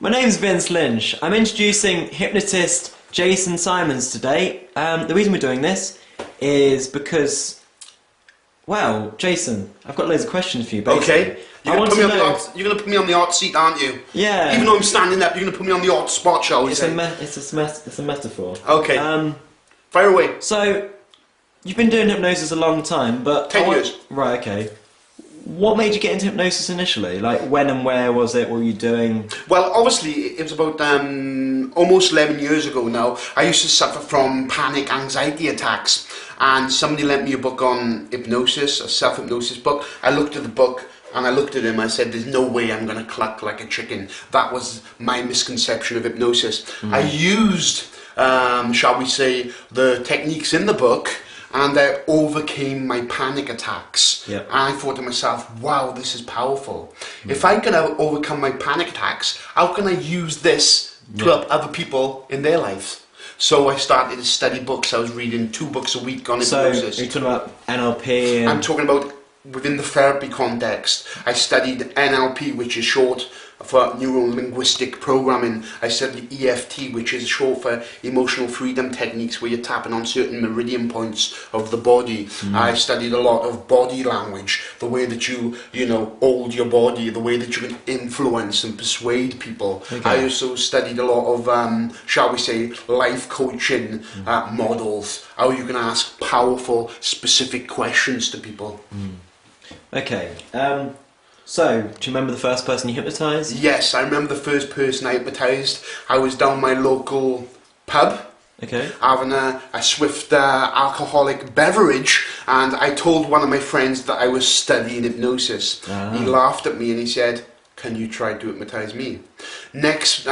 My name's Vince Lynch. I'm introducing hypnotist Jason Simons today. The reason we're doing this is because, well, Jason, I've got loads of questions for you, basically. Okay. You're going to put me on the hot seat, aren't you? Yeah. Even though I'm standing up, you're going to put me on the hot spot, shall we It's say? a metaphor. Okay. Fire away. So, you've been doing hypnosis a long time, but... 10 years. Right, okay. What made you get into hypnosis initially? Like, when and where was it? What were you doing? Well, obviously, it was about almost 11 years ago now. I used to suffer from panic anxiety attacks, and somebody lent me a book on hypnosis, a self-hypnosis book. I looked at the book, and I looked at him, I said, there's no way I'm going to cluck like a chicken. That was my misconception of hypnosis. I used, shall we say, the techniques in the book, and I overcame my panic attacks. Yep. And I thought to myself, wow, this is powerful. If I can overcome my panic attacks, how can I use this to help other people in their lives? So I started to study books. I was reading 2 books a week on hypnosis. So, are you talking about NLP? And... I'm talking about within the therapy context. I studied NLP, which is short for neuro-linguistic programming. I studied EFT, which is short for emotional freedom techniques, where you're tapping on certain meridian points of the body. I studied a lot of body language, the way that you hold your body, the way that you can influence and persuade people. Okay. I also studied a lot of, shall we say, life coaching models, how you can ask powerful, specific questions to people. Okay. So, do you remember the first person you hypnotised? Yes, I remember the first person I hypnotised. I was down my local pub, Okay. having a swift alcoholic beverage, and I told one of my friends that I was studying hypnosis. He laughed at me and he said, can you try to hypnotise me? Next,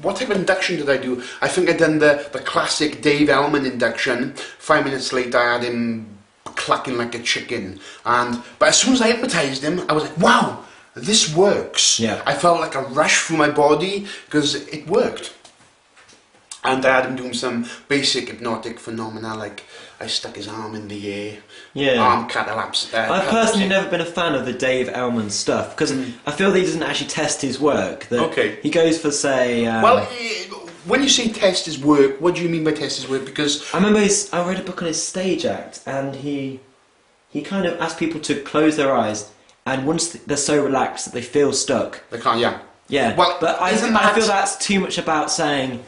what type of induction did I do? I think I'd done the classic Dave Elman induction. 5 minutes later I had him clucking like a chicken, but as soon as I hypnotised him, I was like, wow, this works. Yeah. I felt like a rush through my body because it worked. And I had him doing some basic hypnotic phenomena, like I stuck his arm in the air, arm catalepsy. I've personally never been a fan of the Dave Elman stuff, because I feel that he doesn't actually test his work. That Okay. He goes for, say... well, when you say test his work, what do you mean by test his work? Because I remember I read a book on his stage act, and he kind of asked people to close their eyes, and once they're so relaxed that they feel stuck. they can't, yeah. Yeah, Well, but I isn't feel that- that's too much about saying,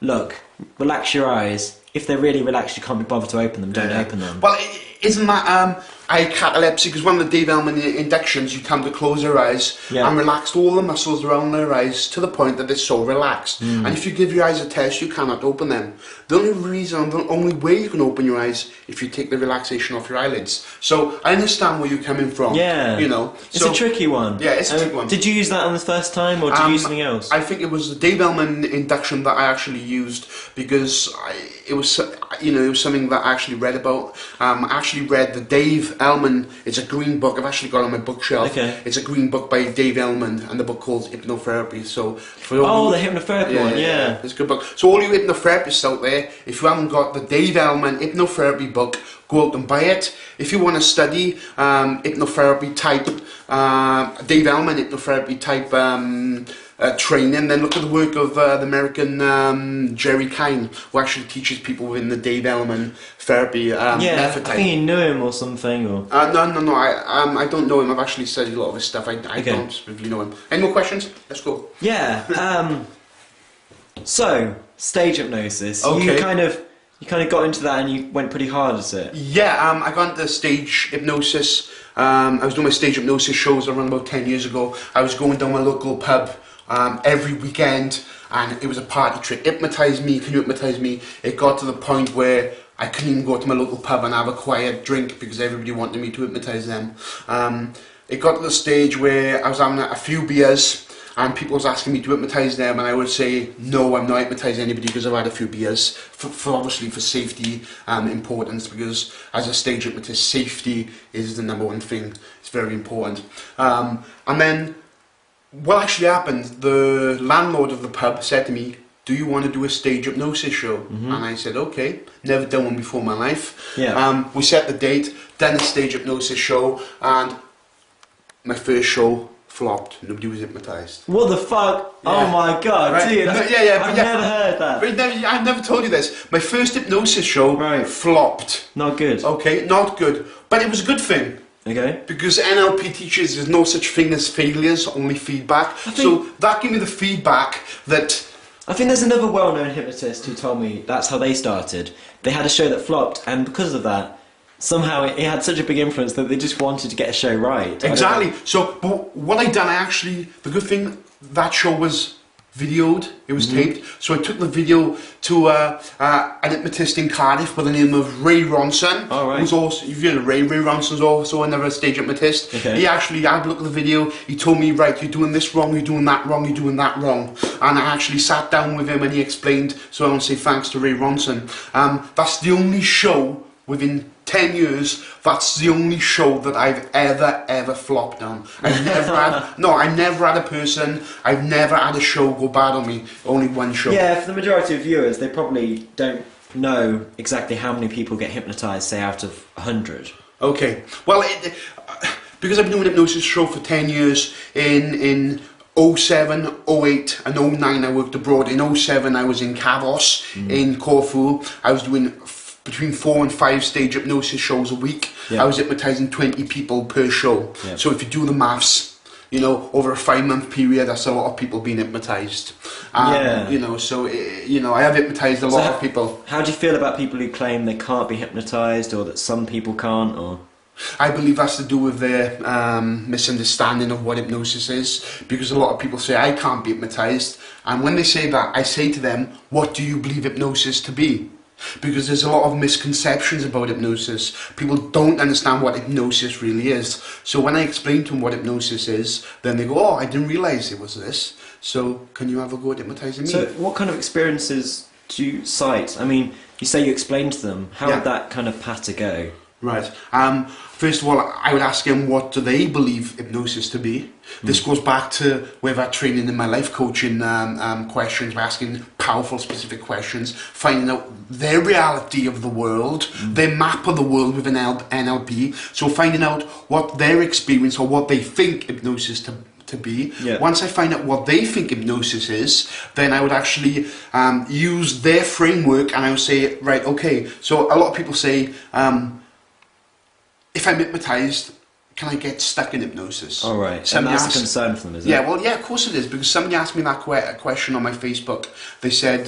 look, relax your eyes. If they're really relaxed, you can't be bothered to open them, don't open them. Well, isn't that catalepsy? Because one of the Dave Elman inductions, you tell them to close their eyes and relax all the muscles around their eyes to the point that they're so relaxed. And if you give your eyes a test, you cannot open them. The only way you can open your eyes if you take the relaxation off your eyelids. So I understand where you're coming from. Yeah. You know, It's a tricky one. Yeah, it's a tricky one. Did you use that on the first time, or did you use something else? I think it was the Dave Elman induction that I actually used because it was something that I actually read about. I actually read the Dave Elman. It's a green book. I've actually got it on my bookshelf. Okay. It's a green book by Dave Elman, and the book called Hypnotherapy. So for the hypnotherapy one, yeah. It's a good book. So all you hypnotherapists out there, if you haven't got the Dave Elman Hypnotherapy book, go out and buy it. If you want to study hypnotherapy type, Dave Elman hypnotherapy type training, then look at the work of the American Jerry Kine, who actually teaches people within the Dave Elman therapy method type. I think you knew him or something, or... No, I don't know him. I've actually studied a lot of his stuff. I don't really know him. Any more questions? Let's go. Yeah, so, stage hypnosis. Okay. You kind of got into that and you went pretty hard at it. Yeah, I got into stage hypnosis. I was doing my stage hypnosis shows around about 10 years ago. I was going down my local pub every weekend, and it was a party trick. Hypnotise me, can you hypnotise me? It got to the point where I couldn't even go to my local pub and have a quiet drink because everybody wanted me to hypnotise them. It got to the stage where I was having a few beers and people was asking me to hypnotise them, and I would say, no, I'm not hypnotising anybody because I've had a few beers, for obviously for safety importance, because as a stage hypnotist, safety is the number one thing. It's very important. And then what actually happened, the landlord of the pub said to me, do you want to do a stage hypnosis show? And I said, okay, never done one before in my life. We set the date, done a stage hypnosis show, and my first show flopped. Nobody was hypnotised. What the fuck? Yeah. Oh my god, Right. dude! No, I've but never heard that. But I've never told you this. My first hypnosis show Right. flopped. Not good. Okay, not good. But it was a good thing. Okay. Because NLP teaches there's no such thing as failures, only feedback. So that gave me the feedback that... I think there's another well-known hypnotist who told me that's how they started. They had a show that flopped, and because of that, somehow it had such a big influence that they just wanted to get a show right. Exactly. So, but what I done, the good thing, that show was videoed, it was taped. So I took the video to an hypnotist in Cardiff by the name of Ray Ronson. Oh, right. Who's also, you've heard of Ray Ronson's also another stage hypnotist. Okay. He actually had a look at the video, he told me, right, you're doing this wrong, you're doing that wrong, you're doing that wrong. And I actually sat down with him and he explained, so I want to say thanks to Ray Ronson. That's the only show within 10 years, that's the only show that I've ever flopped on. I've never had a person, I've never had a show go bad on me, only one show. Yeah, for the majority of viewers, they probably don't know exactly how many people get hypnotised, say, out of 100. Okay, well, because I've been doing a hypnosis show for 10 years, in 07, 08 and 09 I worked abroad. In 07 I was in Kavos, in Corfu. I was doing between 4 and 5 stage hypnosis shows a week. Yeah. I was hypnotising 20 people per show. Yeah. So if you do the maths, you know, over a 5-month period, that's a lot of people being hypnotised. Yeah. You know, so, you know, I have hypnotised a lot of people. How do you feel about people who claim they can't be hypnotised, or that some people can't, or...? I believe that's to do with their misunderstanding of what hypnosis is, because a lot of people say, I can't be hypnotised, and when they say that, I say to them, what do you believe hypnosis to be? Because there's a lot of misconceptions about hypnosis. People don't understand what hypnosis really is. So when I explain to them what hypnosis is, then they go, oh, I didn't realise it was this. So can you have a go at hypnotising me? So what kind of experiences do you cite? I mean, you say you explained to them. How would that kind of patter go? Right. First of all, I would ask them, what do they believe hypnosis to be? This goes back to where I've had training in my life coaching questions, by asking powerful, specific questions, finding out their reality of the world, their map of the world with an NLP. So finding out what their experience or what they think hypnosis to be. Yeah. Once I find out what they think hypnosis is, then I would actually use their framework, and I would say, right, okay, so a lot of people say, if I'm hypnotised, can I get stuck in hypnosis? All right, and that's a concern for them, is it? Yeah, well, yeah, of course it is, because somebody asked me that question on my Facebook. They said,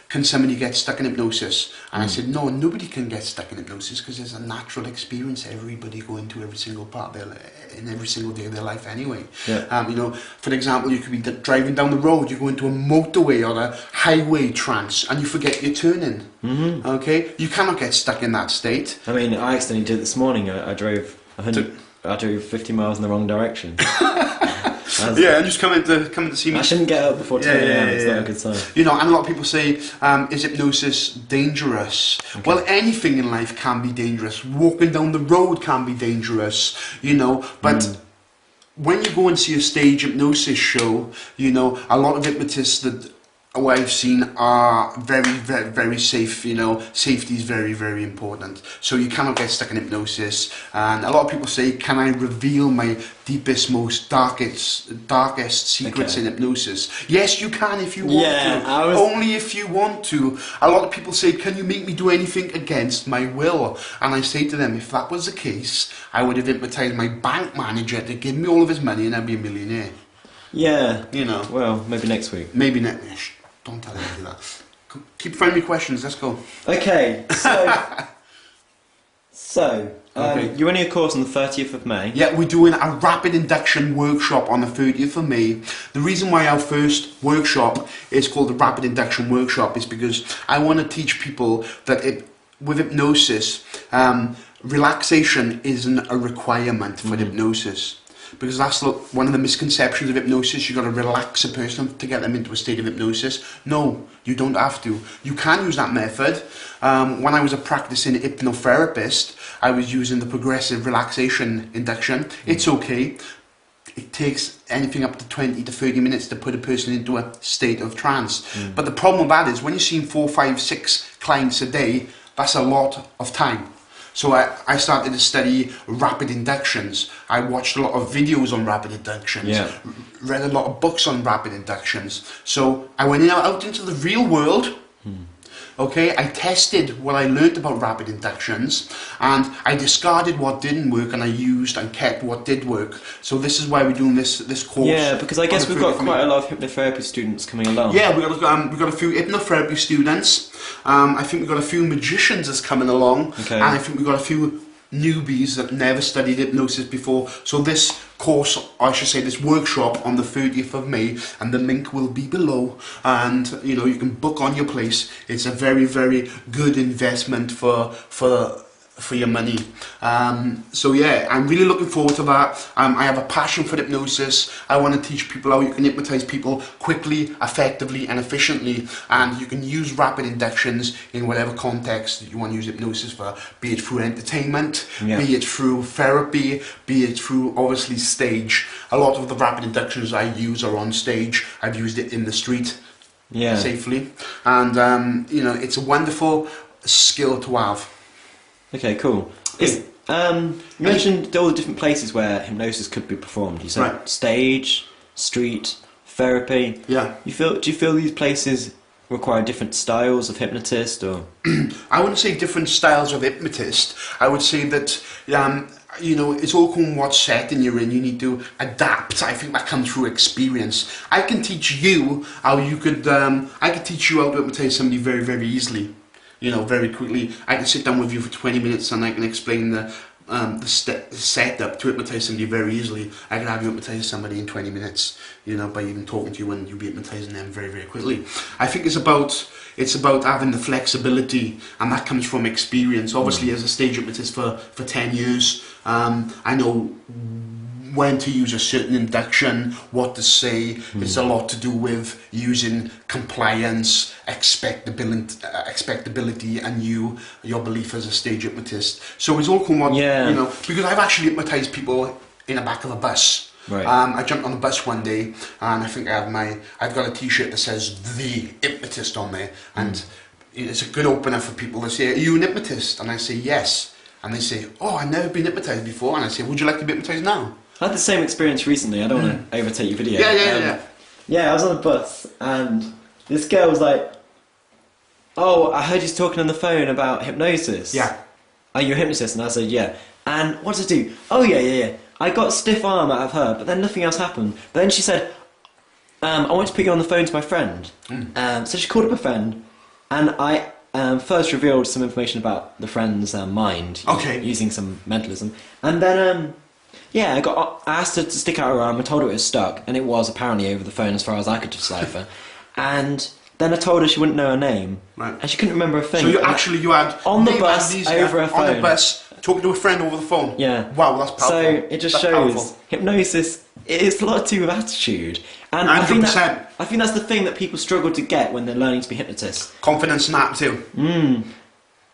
can somebody get stuck in hypnosis? And I said, no, nobody can get stuck in hypnosis, because there's a natural experience everybody go into every single part of in every single day of their life anyway. Yeah. You know, for example, you could be driving down the road, you go into a motorway or a highway trance, and you forget you're turning. Okay? You cannot get stuck in that state. I mean, I accidentally did it this morning. I drove 50 miles in the wrong direction. Yeah, and just coming to see me. I shouldn't get up before 10 a.m. It's not yeah. a good sign. You know, and a lot of people say, is hypnosis dangerous? Okay. Well, anything in life can be dangerous. Walking down the road can be dangerous, you know, but when you go and see a stage hypnosis show, you know, a lot of hypnotists that I've seen are very safe. You know, safety is very important. So you cannot get stuck in hypnosis. And a lot of people say, can I reveal my deepest, most darkest secrets in hypnosis? Yes, you can if you want to. Only if you want to. A lot of people say, can you make me do anything against my will? And I say to them, if that was the case, I would have hypnotized my bank manager to give me all of his money and I'd be a millionaire. Yeah. You know. Well, maybe next week. Maybe next week. Don't tell anybody that. Keep throwing me questions, let's go. Okay, you're running a course on the 30th of May. Yeah, we're doing a rapid induction workshop on the 30th of May. The reason why our first workshop is called the Rapid Induction Workshop is because I want to teach people that with hypnosis, relaxation isn't a requirement for hypnosis. Because that's one of the misconceptions of hypnosis. You've got to relax a person to get them into a state of hypnosis. No, you don't have to. You can use that method. When I was a practicing hypnotherapist, I was using the progressive relaxation induction. It's okay. It takes anything up to 20 to 30 minutes to put a person into a state of trance. But the problem with that is when you're seeing 4, 5, 6 clients a day, that's a lot of time. So I started to study rapid inductions. I watched a lot of videos on rapid inductions, Yeah. read a lot of books on rapid inductions. So I went out into the real world. Okay, I tested what I learnt about rapid inductions, and I discarded what didn't work, and I used and kept what did work. So this is why we're doing this course. Yeah, because I guess on the we've got 30th of quite May. a lot of hypnotherapy students coming along. Yeah, we got a few hypnotherapy students. I think we got a few magicians that's coming along, Okay. and I think we got a few newbies that never studied hypnosis before. So this course, I should say, this workshop on the 30th of May, and the link will be below. And you know, you can book on your place. It's a very, very good investment for your money. So yeah, I'm really looking forward to that. I have a passion for hypnosis. I want to teach people how you can hypnotize people quickly, effectively and efficiently, and you can use rapid inductions in whatever context that you want to use hypnosis for, be it through entertainment, Yeah. be it through therapy, be it through obviously stage. A lot of the rapid inductions I use are on stage. I've used it in the street Yeah. safely, and you know, it's a wonderful skill to have. Okay, cool. You mentioned all the different places where hypnosis could be performed. You said Right. stage, street, therapy. Yeah. Do you feel these places require different styles of hypnotist, or? I wouldn't say different styles of hypnotist. I would say that, you know, it's all come what setting you're in. You need to adapt. I think that comes through experience. I can teach you how you could, I could teach you how to hypnotize somebody very, very easily. You know, very quickly. I can sit down with you for 20 minutes and I can explain the setup to hypnotize somebody very easily. I can have you hypnotize somebody in 20 minutes, you know, by even talking to you, and you'll be hypnotizing them very, very quickly. I think it's about having the flexibility, and that comes from experience. Obviously, as a stage hypnotist for 10 years, I know when to use a certain induction, what to say. It's a lot to do with using compliance, expectability, and your belief as a stage hypnotist. So it's all come on, Yeah. you know, because I've actually hypnotized people in the back of a bus. Right. I jumped on the bus one day, and I think I've got a T-shirt that says "The Hypnotist" on there, and it's a good opener for people to say, "Are you an hypnotist?" And I say yes, and they say, "Oh, I've never been hypnotized before," and I say, "Would you like to be hypnotized now?" I had the same experience recently. I don't want to overtake your video. Yeah. Yeah, I was on a bus and this girl was like, "Oh, I heard you talking on the phone about hypnosis. Yeah. Are you a hypnotist?" And I said, "Yeah." "And what did I do?" "Oh, yeah. I got a stiff arm out of her, but then nothing else happened." But then she said, "I want to put you on the phone to my friend." So she called up a friend, and I first revealed some information about the friend's mind, Okay. using some mentalism, and then yeah, I asked her to stick out her arm. I told her it was stuck, and it was apparently over the phone as far as I could decipher. And then I told her she wouldn't know her name, Right. and she couldn't remember a thing. So you And had on the name bus, IDs, over a on phone. the bus, talking to a friend over the phone. Yeah. Wow, that's powerful. So it just That's shows powerful. hypnosis. It's a lot to do with attitude, and I think 100%. that's the thing that people struggle to get when they're learning to be hypnotists. Confidence and attitude.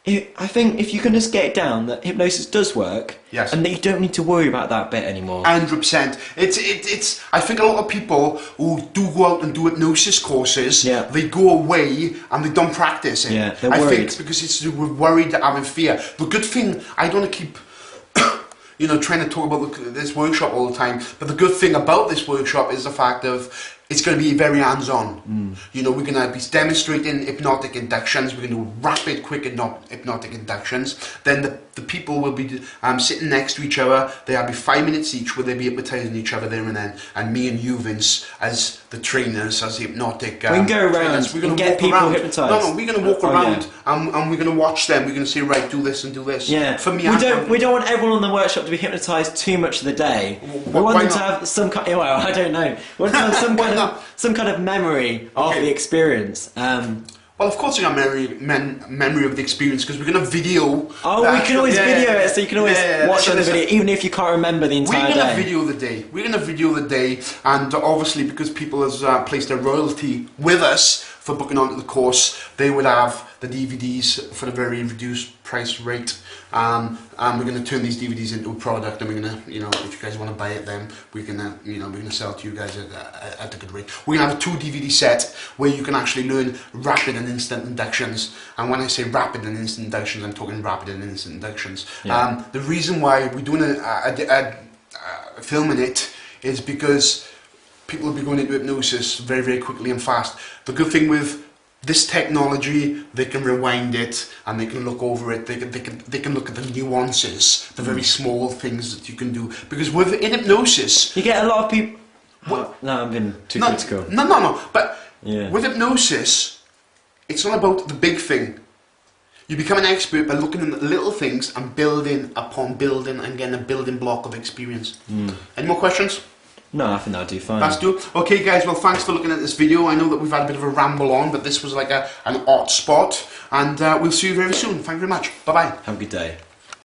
I think if you can just get it down that hypnosis does work, Yes. and that you don't need to worry about that bit anymore. 100%. It's. I think a lot of people who do go out and do hypnosis courses, Yeah. they go away and they don't practice it. Yeah, they're I worried. think because we're worried, having fear. The good thing, I don't want to keep, you know, trying to talk about this workshop all the time. But the good thing about this workshop is the fact of it's going to be very hands-on. You know, we're going to be demonstrating hypnotic inductions. We're going to do rapid, quick hypnotic inductions. Then the people will be sitting next to each other. There'll be 5 minutes each where they'll be hypnotising each other there and then. And me and you, Vince, as the trainers, as the hypnotic We can go around trainers, we're gonna and get walk people around. hypnotised. No, we're going to walk Oh, around and we're going to watch them. We're going to say, right, do this and do this. Yeah, For me, we don't want everyone in the workshop to be hypnotised too much of the day. We want why them to not? have some kind. Well, I don't know. We want them to have Why not? some kind of memory of Okay. the experience. Well, of course, we got memory of the experience because we're going to video. Oh, that. we can always Yeah, video yeah, it, so you can always yeah, watch on the listen. video, even if you can't remember the We're entire going to day. video the day. We're going to video the day, and obviously because people has placed their royalty with us for booking onto the course, they would have the DVDs for a very reduced price rate. And we're going to turn these DVDs into a product, and we're going to, you know, if you guys want to buy it, then we can, you know, we're going to sell it to you guys at a good rate. We're going to have a 2 DVD set where you can actually learn rapid and instant inductions. And when I say rapid and instant inductions, I'm talking rapid and instant inductions. Yeah. The reason why we're doing filming it is because people will be going into hypnosis very, very quickly and fast. The good thing with this technology, they can rewind it and they can look over it. They can look at the nuances, the very small things that you can do. Because in hypnosis, You get a lot of people. No, I'm being too critical. No. But Yeah. with hypnosis, it's not about the big thing. You become an expert by looking at the little things and building upon building and getting a building block of experience. Any more questions? No, I think that'll do fine. That's do. Okay, guys. Well, thanks for looking at this video. I know that we've had a bit of a ramble on, but this was like an hot spot, and we'll see you very soon. Thank you very much. Bye bye. Have a good day.